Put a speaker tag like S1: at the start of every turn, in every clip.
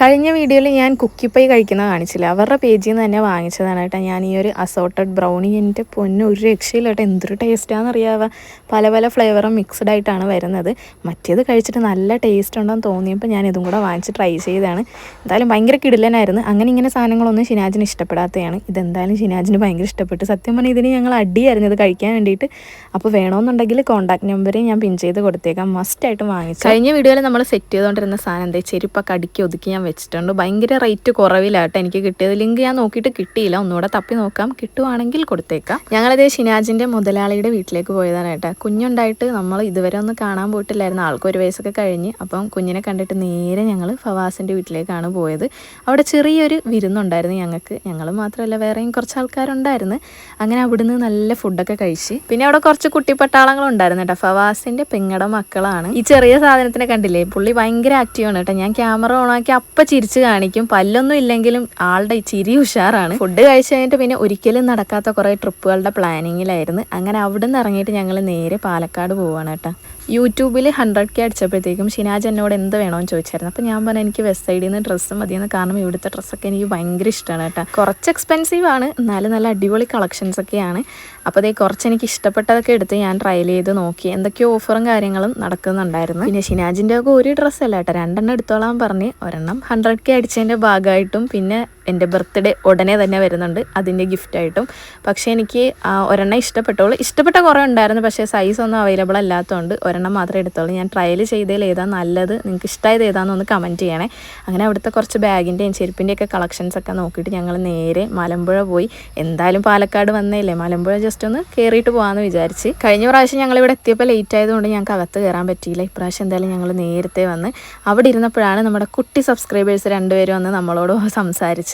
S1: കഴിഞ്ഞ വീഡിയോയിൽ ഞാൻ കുക്കിപ്പൈ കഴിക്കുന്നത് കാണിച്ചില്ല. അവരുടെ പേജിൽ നിന്ന് തന്നെ വാങ്ങിച്ചതാണ് കേട്ടോ ഞാൻ ഈ ഒരു അസോർട്ടഡ് ബ്രൗണി. എൻ്റെ പൊന്ന് ഒരു രക്ഷയില്ല കേട്ടോ, എന്തൊരു ടേസ്റ്റാണെന്ന് അറിയാവുക. പല പല ഫ്ലേവറും മിക്സ്ഡ് ആയിട്ടാണ് വരുന്നത്. മറ്റേത് കഴിച്ചിട്ട് നല്ല ടേസ്റ്റ് ഉണ്ടെന്ന് തോന്നിയപ്പോൾ ഞാൻ ഇതും കൂടെ വാങ്ങിച്ച് ട്രൈ ചെയ്തതാണ്. എന്തായാലും ഭയങ്കര കിടിലനായിരുന്നു. അങ്ങനെ ഇങ്ങനെ സാധനങ്ങളൊന്നും ഷിനാജിന് ഇഷ്ടപ്പെടാത്തതാണ്. ഇതെന്തായാലും ഷിനാജിന് ഭയങ്കര ഇഷ്ടപ്പെട്ടു. സത്യം പറഞ്ഞാൽ ഇതിന് ഞങ്ങൾ അടിയായിരുന്നു ഇത് കഴിക്കാൻ വേണ്ടിയിട്ട്. അപ്പോൾ വേണമെന്നുണ്ടെങ്കിൽ കോൺടാക്ട് നമ്പർ ഞാൻ പിൻ ചെയ്ത് കൊടുത്തേക്കാം, മസ്റ്റായിട്ടും വാങ്ങിച്ചു. കഴിഞ്ഞ വീഡിയോയിൽ നമ്മൾ സെറ്റ് ചെയ്തുകൊണ്ടിരുന്ന സാധനം എന്താ ചെരുപ്പൊക്കെ അടുക്കി ഒതുക്കി ഞാൻ വെച്ചിട്ടുണ്ട്. ഭയങ്കര റേറ്റ് കുറവിലാട്ടോ എനിക്ക് കിട്ടിയത്. ലിങ്ക് ഞാൻ നോക്കിയിട്ട് കിട്ടിയില്ല, ഒന്നുകൂടെ തപ്പി നോക്കാം, കിട്ടുവാണെങ്കിൽ കൊടുത്തേക്കാം. ഞങ്ങളിതേ ഷിനാജിൻ്റെ മുതലാളിയുടെ വീട്ടിലേക്ക് പോയതാണ് കേട്ടോ. കുഞ്ഞുണ്ടായിട്ട് നമ്മൾ ഇതുവരെ ഒന്ന് കാണാൻ പോയിട്ടില്ലായിരുന്നു. ആൾക്ക് 1 വയസ്സൊക്കെ കഴിഞ്ഞ്. അപ്പം കുഞ്ഞിനെ കണ്ടിട്ട് നേരെ ഞങ്ങൾ ഫവാസിൻ്റെ വീട്ടിലേക്കാണ് പോയത്. അവിടെ ചെറിയൊരു വിരുന്നുണ്ടായിരുന്നു ഞങ്ങൾക്ക്. ഞങ്ങൾ മാത്രമല്ല വേറെയും കുറച്ച് ആൾക്കാരുണ്ടായിരുന്നു. അങ്ങനെ അവിടുന്ന് നല്ല ഫുഡൊക്കെ കഴിച്ച് പിന്നെ അവിടെ കുറച്ച് കുട്ടിപ്പട്ടാളങ്ങളുണ്ടായിരുന്നു കേട്ടോ. ഫവാസിൻ്റെ പെങ്ങടെ മക്കളാണ്. ഈ ചെറിയ സാധനത്തിനെ കണ്ടില്ലേ, പുള്ളി ഭയങ്കര ആക്റ്റീവാണ് കേട്ടോ. ഞാൻ ക്യാമറ ഓണാക്കി അപ്പം ചിരിച്ച് കാണിക്കും. പല്ലൊന്നും ഇല്ലെങ്കിലും ആളുടെ ചിരി ഉഷാറാണ്. ഫുഡ് കഴിച്ച് കഴിഞ്ഞിട്ട് പിന്നെ ഒരിക്കലും നടക്കാത്ത കുറേ ട്രിപ്പുകളുടെ പ്ലാനിങ്ങിലായിരുന്നു. അങ്ങനെ അവിടെ നിന്ന് ഇറങ്ങിയിട്ട് ഞങ്ങൾ നേരെ പാലക്കാട് പോവുകയാണ് കേട്ടോ. യൂട്യൂബിൽ 100K അടിച്ചപ്പോഴത്തേക്കും ഷിനാജ് എന്നോട് എന്ത് വേണമെന്ന് ചോദിച്ചായിരുന്നു. അപ്പോൾ ഞാൻ പറഞ്ഞു എനിക്ക് വെസ്റ്റ് സൈഡിൽ നിന്ന് ഡ്രസ്സ് മതിയെന്ന്. കാരണം ഇവിടുത്തെ ഡ്രസ്സൊക്കെ എനിക്ക് ഭയങ്കര ഇഷ്ടമാണ് കേട്ടോ. കുറച്ച് എക്സ്പെൻസീവ് ആണ്, എന്നാലും നല്ല അടിപൊളി കളക്ഷൻസ് ഒക്കെയാണ്. അപ്പോൾ അതേ കുറച്ച് എനിക്ക് ഇഷ്ടപ്പെട്ടതൊക്കെ എടുത്ത് ഞാൻ ട്രയൽ ചെയ്ത് നോക്കി. എന്തൊക്കെയോ ഓഫറും കാര്യങ്ങളും നടക്കുന്നുണ്ടായിരുന്നു. പിന്നെ ഷിനാജിൻ്റെ ഒക്കെ ഒരു ഡ്രസ്സല്ല കേട്ടോ, 2 എടുത്തോളാൻ പറഞ്ഞ്. ഒരെണ്ണം 100K അടിച്ചതിൻ്റെ ഭാഗമായിട്ടും പിന്നെ എൻ്റെ ബർത്ത്ഡേ ഉടനെ തന്നെ വരുന്നുണ്ട്, അതിൻ്റെ ഗിഫ്റ്റായിട്ടും. പക്ഷേ എനിക്ക് ഒരെണ്ണം ഇഷ്ടപ്പെട്ടോളൂ. ഇഷ്ടപ്പെട്ട കുറേ ഉണ്ടായിരുന്നു, പക്ഷേ സൈസൊന്നും അവൈലബിൾ അല്ലാത്തതുകൊണ്ട് ഒരെണ്ണം മാത്രമേ എടുത്തോളൂ. ഞാൻ ട്രയൽ ചെയ്തതിൽ ഏതാ നല്ലത്, നിങ്ങൾക്ക് ഇഷ്ടമായത് ഏതാണെന്നൊന്ന് കമൻറ്റ് ചെയ്യണേ. അങ്ങനെ അവിടുത്തെ കുറച്ച് ബാഗിൻ്റെയും ചെരുപ്പിൻ്റെയൊക്കെ കളക്ഷൻസൊക്കെ നോക്കിയിട്ട് ഞങ്ങൾ നേരെ മലമ്പുഴ പോയി. എന്തായാലും പാലക്കാട് വന്നേല്ലേ, മലമ്പുഴ ജസ്റ്റ് ഒന്ന് കയറിയിട്ട് പോകാമെന്ന് വിചാരിച്ച്. കഴിഞ്ഞ പ്രാവശ്യം ഞങ്ങളിവിടെ എത്തിയപ്പോൾ ലേറ്റ് ആയതുകൊണ്ട് ഞങ്ങൾക്ക് അകത്ത് കയറാൻ പറ്റിയില്ല. ഇപ്രാവശ്യം എന്തായാലും ഞങ്ങൾ നേരത്തെ വന്ന് അവിടെ ഇരുന്നപ്പോഴാണ് നമ്മുടെ കുട്ടി സബ്സ്ക്രൈബേഴ്സ് 2 പേരും വന്ന് നമ്മളോട് സംസാരിച്ചത്.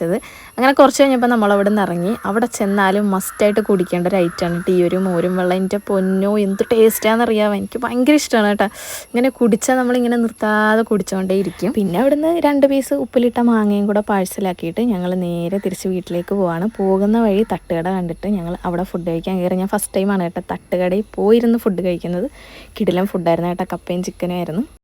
S1: അങ്ങനെ കുറച്ച് കഴിഞ്ഞപ്പോൾ നമ്മളവിടെ നിന്ന് ഇറങ്ങി. അവിടെ ചെന്നാലും മസ്റ്റായിട്ട് കുടിക്കേണ്ട ഒരു ഐറ്റമാണ് കേട്ടോ ഈ ഒരു മോരും വെള്ളം. എൻ്റെ പൊന്നോ എന്ത് ടേസ്റ്റാണെന്നറിയാമോ, എനിക്ക് ഭയങ്കര ഇഷ്ടമാണ് കേട്ടോ. ഇങ്ങനെ കുടിച്ചാൽ നമ്മളിങ്ങനെ നിർത്താതെ കുടിച്ചുകൊണ്ടേ ഇരിക്കും. പിന്നെ അവിടുന്ന് 2 പീസ് ഉപ്പിലിട്ട മാങ്ങയും കൂടെ പാഴ്സലാക്കിയിട്ട് ഞങ്ങൾ നേരെ തിരിച്ച് വീട്ടിലേക്ക് പോവാണ്. പോകുന്ന വഴി തട്ടുകട കണ്ടിട്ട് ഞങ്ങൾ അവിടെ ഫുഡ് കഴിക്കാൻ കയറി. ഞാൻ ഫസ്റ്റ് ടൈമാണ് കേട്ടോ തട്ടുകടയിൽ പോയിരുന്ന് ഫുഡ് കഴിക്കുന്നത്. കിടിലൻ ഫുഡായിരുന്നു കേട്ടോ, കപ്പയും ചിക്കനും ആയിരുന്നു.